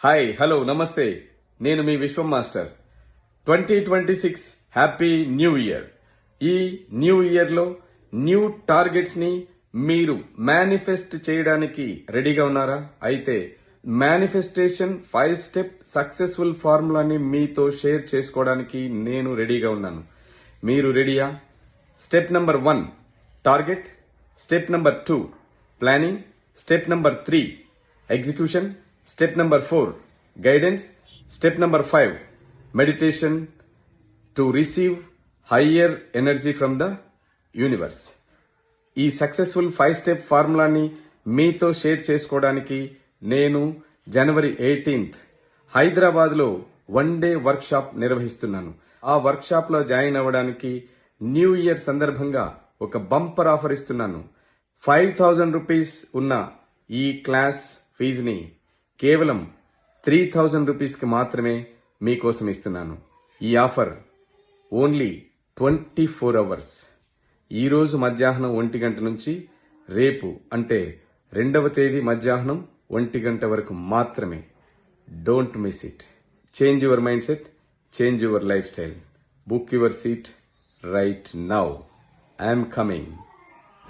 Hi hello నమస్తే, నేను మీ విశ్వం master. 2026 happy new year. ఈ న్యూ ఇయర్లో న్యూ టార్గెట్స్ని మీరు మేనిఫెస్ట్ చేయడానికి రెడీగా ఉన్నారా? అయితే మేనిఫెస్టేషన్ 5 స్టెప్ సక్సెస్ఫుల్ ఫార్ములాని మీతో షేర్ చేసుకోవడానికి నేను రెడీగా ఉన్నాను. మీరు రెడీయా? Step number 1 target, step number 2 planning, step number 3 execution, step number 4 guidance, step number 5 meditation to receive higher energy from the universe. ఈ సక్సెస్ఫుల్ 5 స్టెప్ ఫార్ములాని మీతో షేర్ చేసుకోవడానికి నేను జనవరి 18th హైదరాబాద్లో 1 డే వర్క్ షాప్ నిర్వహిస్తున్నాను. ఆ వర్క్ షాప్ లో join అవ్వడానికి new year సందర్భంగా ఒక బంపర్ ఆఫర్ ఇస్తున్నాను. 5,000 రూపీస్ ఉన్న ఈ క్లాస్ ఫీజుని కేవలం 3,000 రూపీస్కి మాత్రమే మీకోసం ఇస్తున్నాను. ఈ ఆఫర్ ఓన్లీ 24 అవర్స్. ఈరోజు మధ్యాహ్నం 1 గంట నుంచి రేపు అంటే 2వ తేదీ మధ్యాహ్నం 1 గంట వరకు మాత్రమే. Don't miss it. Change your mind set, change your life style. Book your seat right now. I'm coming.